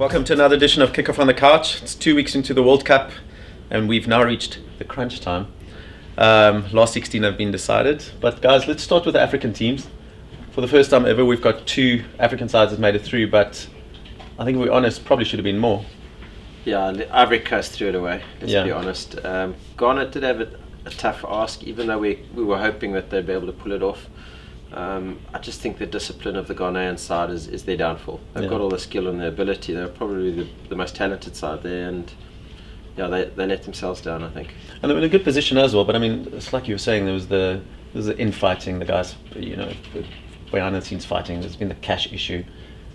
Welcome to another edition of Kickoff on the Couch. It's 2 weeks into the World Cup and we've now reached the crunch time. Last 16 have been decided, but guys, let's start with the African teams. For the first time ever, we've got 2 African sides that made it through, but I think if we're honest, probably should have been more. Yeah, Ivory Coast threw it away, let's be honest. Ghana did have a tough ask, even though we were hoping that they'd be able to pull it off. I just think the discipline of the Ghanaian side is their downfall. They've got all the skill and the ability. They're probably the most talented side there, and yeah, they let themselves down, I think. And they're in a good position as well, but I mean, it's like you were saying, there was the infighting, the guys, behind the scenes fighting, there's been the cash issue.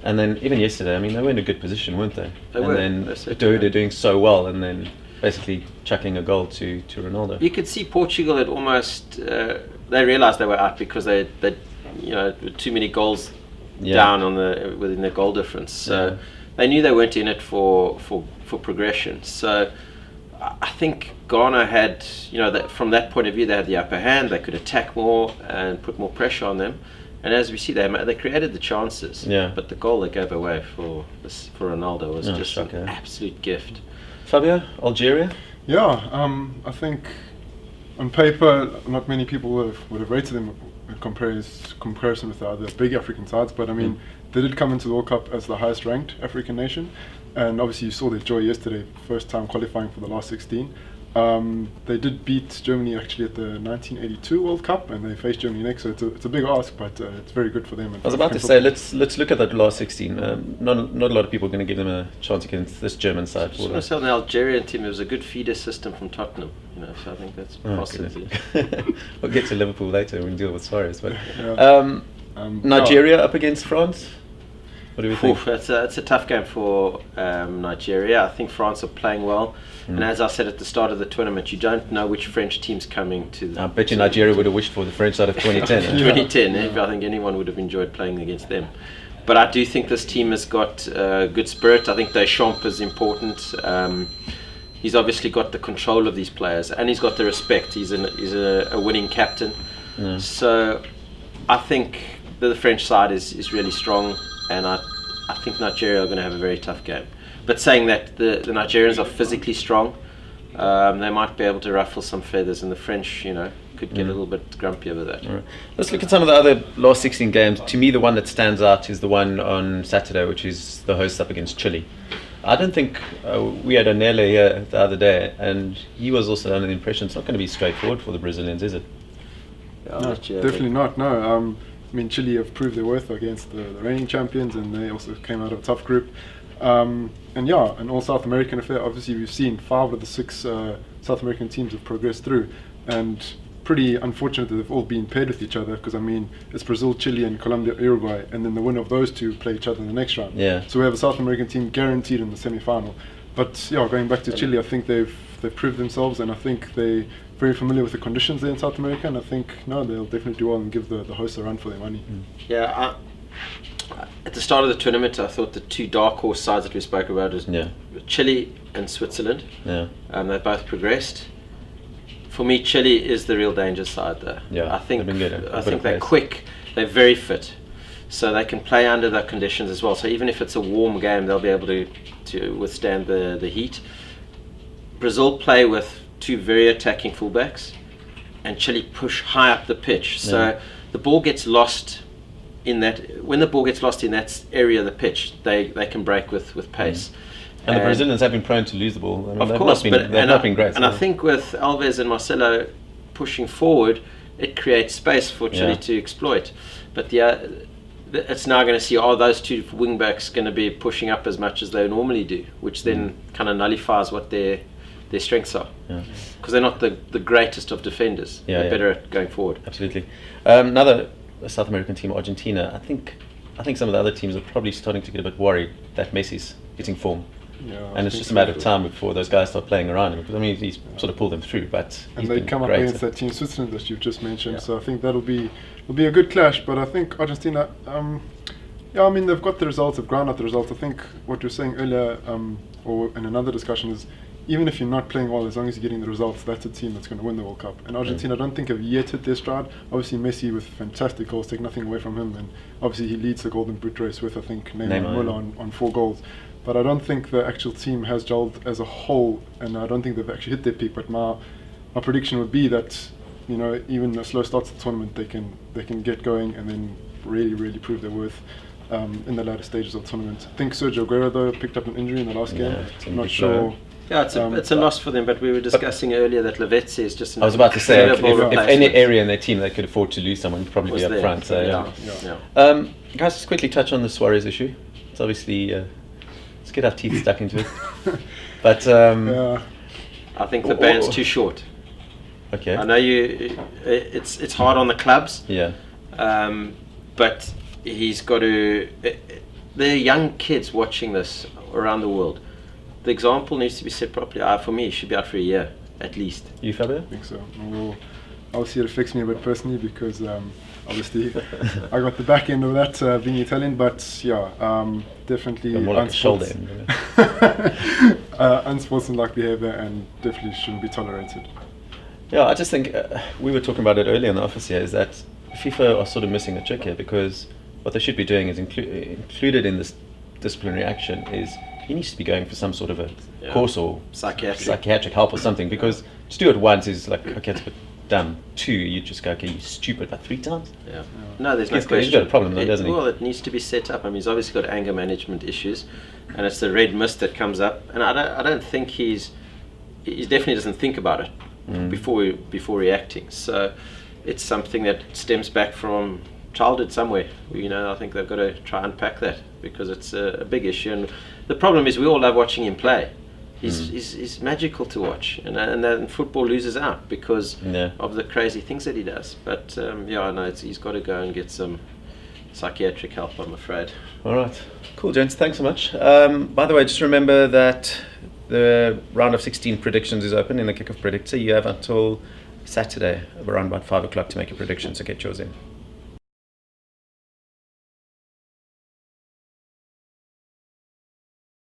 And then even yesterday, I mean, they were in a good position, weren't they? They were. And then they're doing so well, and then basically chucking a goal to Ronaldo. You could see Portugal had almost, they realised they were out because they too many goals down within their goal difference. So they knew they weren't in it for progression. So I think Ghana had, from that point of view, they had the upper hand. They could attack more and put more pressure on them. And as we see, they created the chances. Yeah. But the goal they gave away for Ronaldo was just an absolute gift. Fabio, Algeria? Yeah, I think on paper, not many people would have rated them in comparison with the other big African sides, but I mean, they did come into the World Cup as the highest ranked African nation, and obviously you saw their joy yesterday, first time qualifying for the last 16. They did beat Germany actually at the 1982 World Cup, and they faced Germany next, so it's a big ask, but it's very good for them. I was about to say, let's look at that last 16. Not a lot of people are going to give them a chance against this German side. I was on the Algerian team, it was a good feeder system from Tottenham, so I think that's possible. We'll get to Liverpool later when we deal with Suarez. But Nigeria up against France. What do we think? It's a tough game for Nigeria. I think France are playing well, and as I said at the start of the tournament, you don't know which French team's coming to. I bet you Nigeria would have wished for the French side of 2010. 2010, I think anyone would have enjoyed playing against them. But I do think this team has got good spirit. I think Deschamps is important. He's obviously got the control of these players, and he's got the respect. He's a winning captain. So I think the French side is really strong, and I think Nigeria are going to have a very tough game. But saying that, the Nigerians are physically strong. They might be able to ruffle some feathers, and the French, could get a little bit grumpy over that. Right. Let's look at some of the other last 16 games. To me, the one that stands out is the one on Saturday, which is the hosts up against Chile. I don't think we had Onele here the other day, and he was also under the impression it's not going to be straightforward for the Brazilians, is it? No, definitely not. No. I mean, Chile have proved their worth against the reigning champions, and they also came out of a tough group. And all South American affair. Obviously, we've seen 5 of the 6 South American teams have progressed through, and pretty unfortunate that they've all been paired with each other, because I mean, it's Brazil, Chile, and Colombia, Uruguay, and then the winner of those 2 play each other in the next round. Yeah. So we have a South American team guaranteed in the semi-final. But going back to Chile, I think they've proved themselves, and I think they're very familiar with the conditions there in South America, and I think they'll definitely do well and give the hosts a run for their money. Yeah, at the start of the tournament, I thought the 2 dark horse sides that we spoke about is Chile and Switzerland. Yeah. They both progressed. For me, Chile is the real danger side there. Yeah, I think they're quick, they're very fit, so they can play under the conditions as well. So even if it's a warm game, they'll be able to withstand the heat. Brazil play with 2 very attacking fullbacks, and Chile push high up the pitch. So the ball gets lost in that. When the ball gets lost in that area of the pitch, they can break with pace. And the Brazilians have been prone to lose the ball. I mean, of course, they've not been great. And I think with Alves and Marcelo pushing forward, it creates space for Chile to exploit. But it's now going to see, those 2 wing backs going to be pushing up as much as they normally do, which then kind of nullifies what their strengths are, because they're not the greatest of defenders. They're better at going forward. Absolutely. Another South American team, Argentina. I think some of the other teams are probably starting to get a bit worried that Messi's getting form. And it's just a matter of time before those guys start playing around him. Because I mean, he's sort of pulled them through, but and they come up against that team Switzerland that you've just mentioned. So I think it'll be a good clash. But I think Argentina, I mean, they've got the results, they've ground out the results. I think what you were saying earlier, or in another discussion, is even if you're not playing well, as long as you're getting the results, that's a team that's going to win the World Cup. And Argentina, I don't think have yet hit their stride. Obviously, Messi with fantastic goals, take nothing away from him. And obviously, he leads the Golden Boot race with, I think, Neymar and Müller on 4 goals. but I don't think the actual team has gelled as a whole, and I don't think they've actually hit their peak. But my prediction would be that, you know, even a slow start to the tournament, they can get going and then really prove their worth in the latter stages of the tournament. I think Sergio Aguero though picked up an injury in the last game. I'm not sure. Yeah, it's a loss for them, but we were discussing earlier that Lavezzi is just an I was about to say, if incredible any area in their team they could afford to lose someone, probably was be up there. front. So, Yeah. guys, just quickly touch on the Suarez issue. It's obviously, let's get our teeth stuck into it. But I think the ban's too short. Okay. I know it's hard on the clubs. Yeah. But he's got to. There are young kids watching this around the world. The example needs to be set properly. For me, he should be out for a year at least. You, Fabio? I think so. Well, obviously, it affects me a bit personally because obviously I got the back end of that being Italian. But yeah, definitely more like a shoulder end, unsportsmanlike behaviour and definitely shouldn't be tolerated. Yeah, I just think we were talking about it earlier in the office here, is that FIFA are sort of missing a trick here, because what they should be doing is included in this disciplinary action is he needs to be going for some sort of a course or psychiatric help or something, because to do it once is like, okay, it's a bit dumb. 2, you just go, okay, you're stupid, but 3 times? Yeah. No, there's no He's question. got a problem though, doesn't he? Well, it needs to be set up. I mean, he's obviously got anger management issues, and it's the red mist that comes up, and I don't think he definitely doesn't think about it before reacting. So it's something that stems back from childhood somewhere. You know, I think they've got to try and unpack that, because it's a big issue. And the problem is we all love watching him play. He's magical to watch, and then football loses out because of the crazy things that he does. But he's got to go and get some psychiatric help, I'm afraid. All right, cool, gents. Thanks so much. By the way, just remember that the round of 16 predictions is open in the Kickoff Predictor. You have until Saturday around about 5 o'clock to make a prediction, so get yours in.